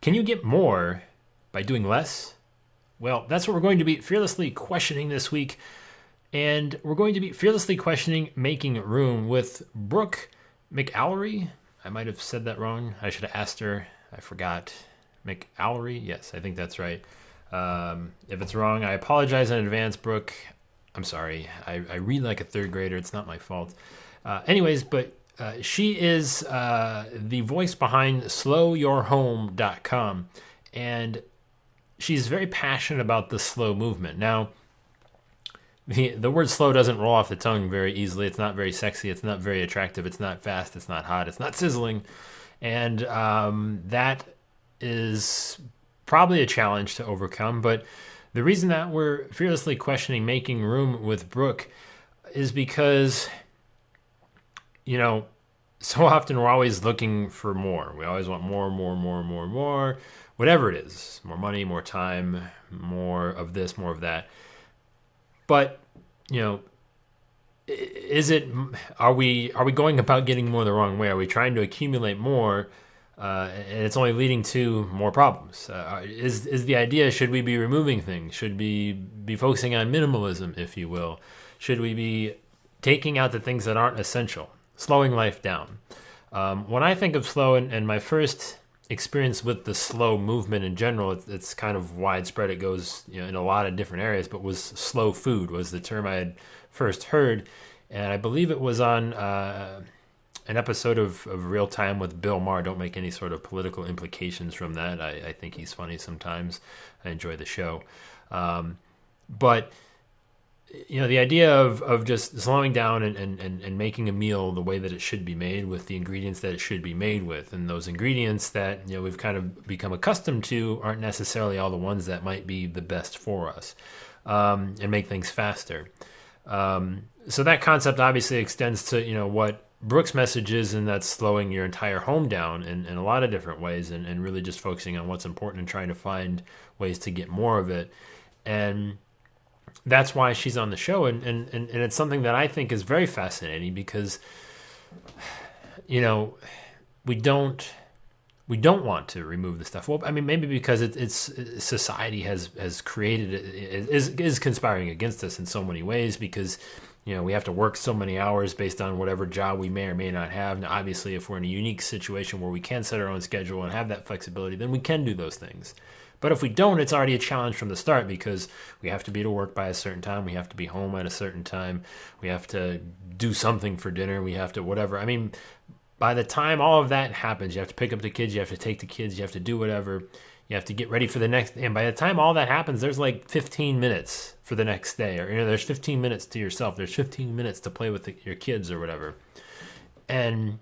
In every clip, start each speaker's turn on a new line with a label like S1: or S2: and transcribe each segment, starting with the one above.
S1: Can you get more by doing less? Well, that's what we're going to be fearlessly questioning this week. And we're going to be fearlessly questioning making room with Brooke McAllery. I might have said that wrong. I should have asked her. I forgot. McAllery? Yes, I think that's right. If it's wrong, I apologize in advance, Brooke. I'm sorry. I read like a third grader. It's not my fault. She is the voice behind slowyourhome.com. And she's very passionate about the slow movement. Now, the word slow doesn't roll off the tongue very easily. It's not very sexy. It's not very attractive. It's not fast. It's not hot. It's not sizzling. And that is probably a challenge to overcome. But the reason that we're fearlessly questioning making room with Brooke is because, so often we're always looking for more. We always want more, whatever it is. More money, more time, more of this, more of that. But, are we going about getting more the wrong way? Are we trying to accumulate more, and it's only leading to more problems? Is the idea, should we be removing things? Should we be focusing on minimalism, if you will? Should we be taking out the things that aren't essential? Slowing life down. When I think of slow, and my first experience with the slow movement in general, it's kind of widespread. It goes in a lot of different areas, but was slow food was the term I had first heard. And I believe it was on an episode of Real Time with Bill Maher. Don't make any sort of political implications from that. I think he's funny sometimes. I enjoy the show. But the idea of just slowing down and making a meal the way that it should be made, with the ingredients that it should be made with, and those ingredients that we've kind of become accustomed to aren't necessarily all the ones that might be the best for us, and make things faster. So that concept obviously extends to what Brooke's message is, and that's slowing your entire home down in a lot of different ways, and really just focusing on what's important and trying to find ways to get more of it. And that's why she's on the show, and it's something that I think is very fascinating, because we don't want to remove the stuff. Well, I mean, maybe because it's society has created it, is conspiring against us in so many ways, because we have to work so many hours based on whatever job we may or may not have. Now, obviously, if we're in a unique situation where we can set our own schedule and have that flexibility, then we can do those things. But if we don't, it's already a challenge from the start, because we have to be to work by a certain time. We have to be home at a certain time. We have to do something for dinner. We have to whatever. I mean, by the time all of that happens, you have to pick up the kids. You have to take the kids. You have to do whatever. You have to get ready for the next. And by the time all that happens, there's like 15 minutes for the next day. Or, there's 15 minutes to yourself. There's 15 minutes to play with your kids or whatever. And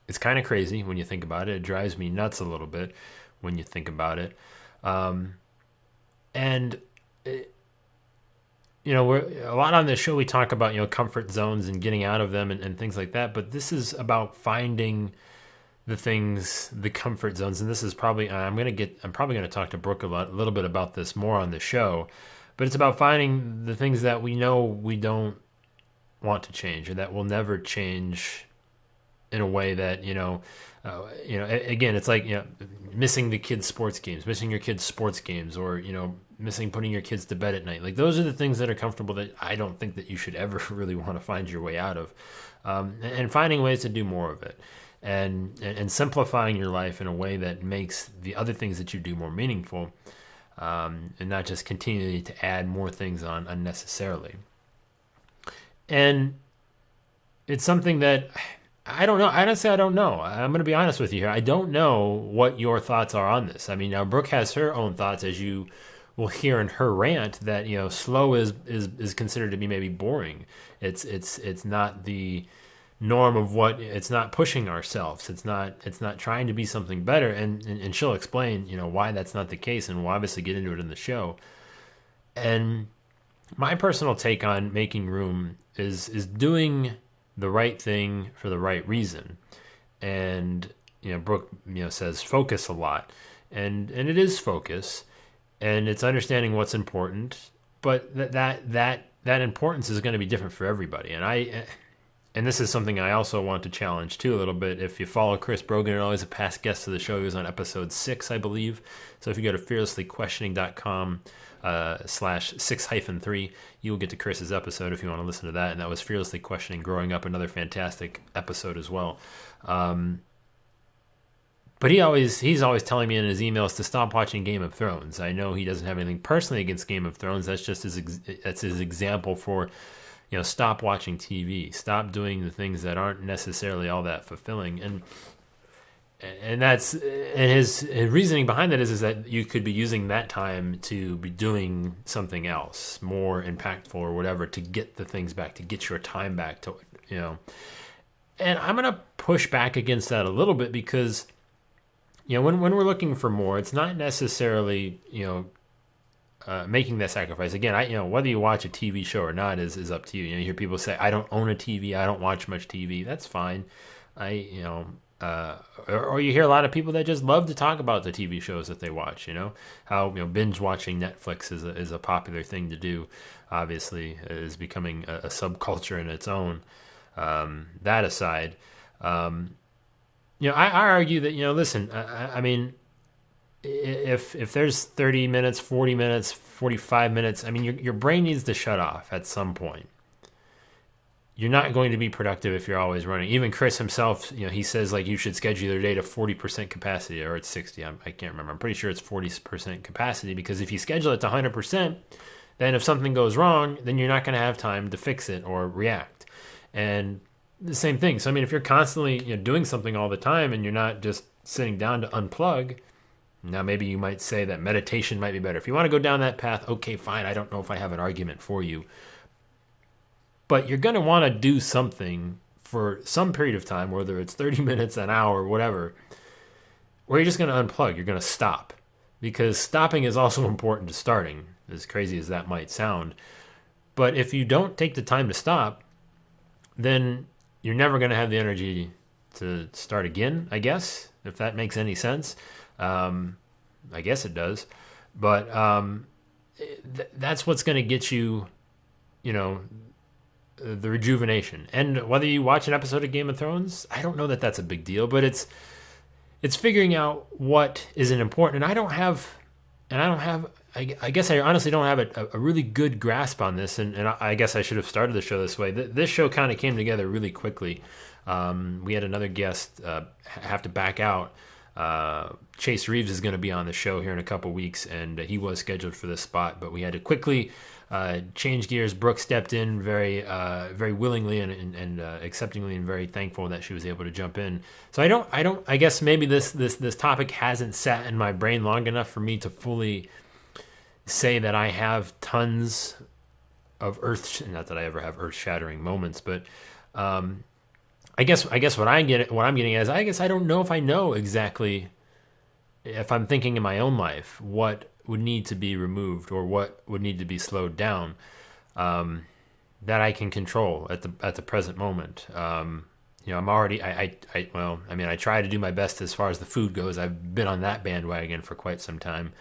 S1: it's kind of crazy when you think about it. It drives me nuts a little bit when you think about it. We're a lot on this show. We talk about, comfort zones and getting out of them and things like that. But this is about finding the comfort zones. And this is probably, I'm probably going to talk to Brooke a little bit about this more on the show, but it's about finding the things that we know we don't want to change, or that will never change in a way that, again, it's like, missing the kids' sports games, missing your kids' sports games, or, missing putting your kids to bed at night. Like, those are the things that are comfortable that I don't think that you should ever really want to find your way out of. And finding ways to do more of it, and simplifying your life in a way that makes the other things that you do more meaningful, and not just continuing to add more things on unnecessarily. And it's something that I don't know. Honestly, I don't know. I'm going to be honest with you here. I don't know what your thoughts are on this. I mean, now Brooke has her own thoughts, as you will hear in her rant, that slow is considered to be maybe boring. It's not the norm of what, it's not pushing ourselves. It's not trying to be something better. And she'll explain why that's not the case, and we'll obviously get into it in the show. And my personal take on making room is doing the right thing for the right reason. And Brooke says focus a lot, and it is focus, and it's understanding what's important, but that importance is going to be different for everybody. And and this is something I also want to challenge too a little bit. If you follow Chris Brogan, and always a past guest of the show, he was on episode 6, I believe. So if you go to fearlesslyquestioning.com /6-3, you will get to Chris's episode if you want to listen to that. And that was Fearlessly Questioning Growing Up, another fantastic episode as well. But he's always telling me in his emails to stop watching Game of Thrones. I know he doesn't have anything personally against Game of Thrones. That's just his example for, stop watching TV, stop doing the things that aren't necessarily all that fulfilling. And his reasoning behind that is that you could be using that time to be doing something else more impactful or whatever, to get the things back, to get your time back, And I'm going to push back against that a little bit because, when we're looking for more, it's not necessarily, making that sacrifice. Again, whether you watch a TV show or not is up to you. You hear people say, I don't own a TV, I don't watch much TV. That's fine. Or you hear a lot of people that just love to talk about the TV shows that they watch, how, binge watching Netflix is a popular thing to do, obviously, is becoming a subculture in its own. That aside, I argue that, listen, I mean, if there's 30 minutes, 40 minutes, 45 minutes, I mean, your brain needs to shut off at some point. You're not going to be productive if you're always running. Even Chris himself, he says like you should schedule your day to 40% capacity, or it's 60. I can't remember. I'm pretty sure it's 40% capacity, because if you schedule it to 100%, then if something goes wrong, then you're not going to have time to fix it or react. And the same thing. So, I mean, if you're constantly doing something all the time and you're not just sitting down to unplug, now maybe you might say that meditation might be better. If you want to go down that path, okay, fine. I don't know if I have an argument for you. But you're going to want to do something for some period of time, whether it's 30 minutes, an hour, whatever, where you're just going to unplug. You're going to stop. Because stopping is also important to starting, as crazy as that might sound. But if you don't take the time to stop, then you're never going to have the energy to start again, I guess, if that makes any sense. I guess it does. But that's what's going to get you, the rejuvenation. And whether you watch an episode of Game of Thrones, I don't know that that's a big deal, but it's figuring out what isn't important. And I guess I honestly don't have a really good grasp on this, and I guess I should have started the show this way. This show kind of came together really quickly. We had another guest have to back out. Chase Reeves is going to be on the show here in a couple weeks, and he was scheduled for this spot, but we had to quickly change gears. Brooke stepped in very willingly and acceptingly, and very thankful that she was able to jump in. So I guess maybe this topic hasn't sat in my brain long enough for me to fully say that I have tons of not that I ever have earth-shattering moments, but I guess what I'm getting at is I guess I don't know if I know exactly, if I'm thinking in my own life, what would need to be removed or what would need to be slowed down, that I can control at the present moment. I'm already, I try to do my best as far as the food goes. I've been on that bandwagon for quite some time.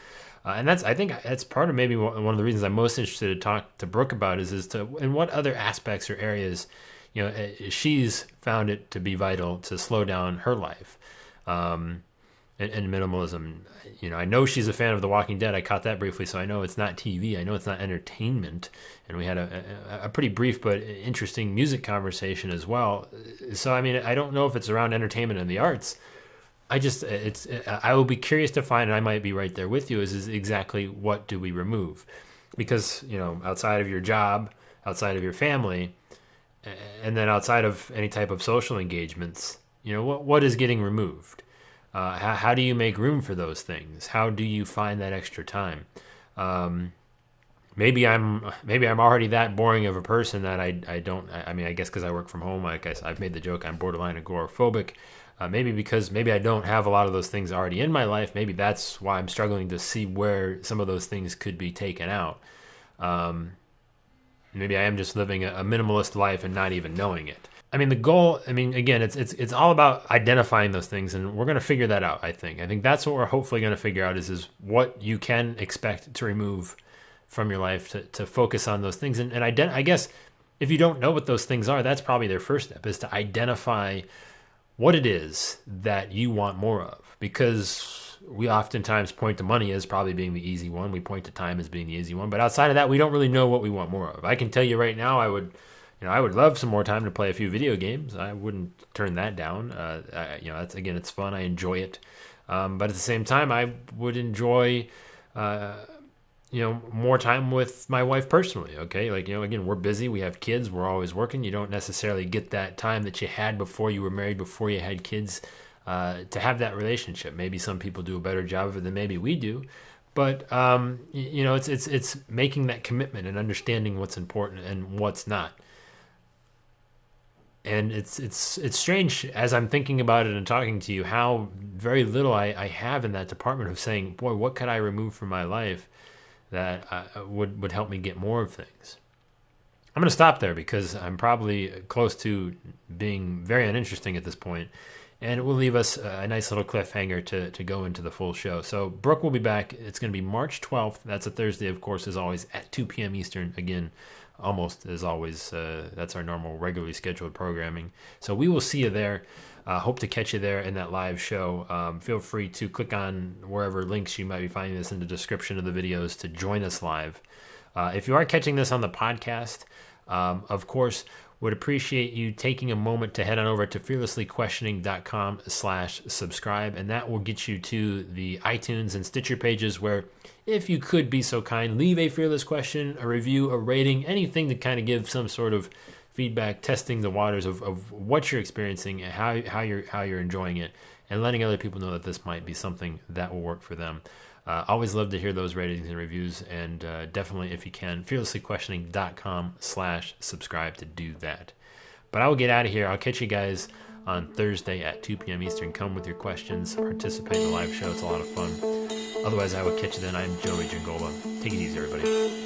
S1: And I think that's part of maybe one of the reasons I'm most interested to talk to Brooke about is in what other aspects or areas, she's found it to be vital to slow down her life. And minimalism. I know she's a fan of The Walking Dead. I caught that briefly, so I know it's not TV. I know it's not entertainment. And we had a pretty brief but interesting music conversation as well. So, I mean, I don't know if it's around entertainment and the arts. I will be curious to find, and I might be right there with you, is exactly what do we remove? Because, outside of your job, outside of your family, and then outside of any type of social engagements, what is getting removed? How do you make room for those things? How do you find that extra time? Maybe I'm already that boring of a person that I don't. I mean, I guess because I work from home, I've made the joke I'm borderline agoraphobic. Maybe I don't have a lot of those things already in my life. Maybe that's why I'm struggling to see where some of those things could be taken out. Maybe I am just living a minimalist life and not even knowing it. I mean, the goal, again, it's all about identifying those things, and we're going to figure that out, I think. I think that's what we're hopefully going to figure out is what you can expect to remove from your life to focus on those things. And I guess if you don't know what those things are, that's probably their first step, is to identify what it is that you want more of. Because we oftentimes point to money as probably being the easy one. We point to time as being the easy one. But outside of that, we don't really know what we want more of. I can tell you right now, I would love some more time to play a few video games. I wouldn't turn that down. That's, again, it's fun. I enjoy it. But at the same time, I would enjoy, more time with my wife personally. Okay. Like, again, we're busy. We have kids. We're always working. You don't necessarily get that time that you had before you were married, before you had kids, to have that relationship. Maybe some people do a better job of it than maybe we do. But, it's making that commitment and understanding what's important and what's not. And it's strange as I'm thinking about it and talking to you, how very little I have in that department of saying, boy, what could I remove from my life that would help me get more of things. I'm going to stop there because I'm probably close to being very uninteresting at this point, and it will leave us a nice little cliffhanger to go into the full show. So Brooke will be back. It's going to be March 12th. That's a Thursday, of course, as always, at 2 p.m. Eastern. Again, almost as always, that's our normal, regularly scheduled programming. So we will see you there. Hope to catch you there in that live show. Feel free to click on wherever links you might be finding this in the description of the videos to join us live. If you are catching this on the podcast, of course, would appreciate you taking a moment to head on over to fearlesslyquestioning.com/subscribe, and that will get you to the iTunes and Stitcher pages where, if you could be so kind, leave a fearless question, a review, a rating, anything to kind of give some sort of feedback, testing the waters of what you're experiencing and how you're enjoying it, and letting other people know that this might be something that will work for them. Always love to hear those ratings and reviews, and definitely, if you can, fearlesslyquestioning.com/subscribe to do that. But I will get out of here. I'll catch you guys on Thursday at 2 p.m. Eastern. Come with your questions, participate in the live show. It's a lot of fun. Otherwise, I will catch you then. I'm Joey Giangola. Take it easy, everybody.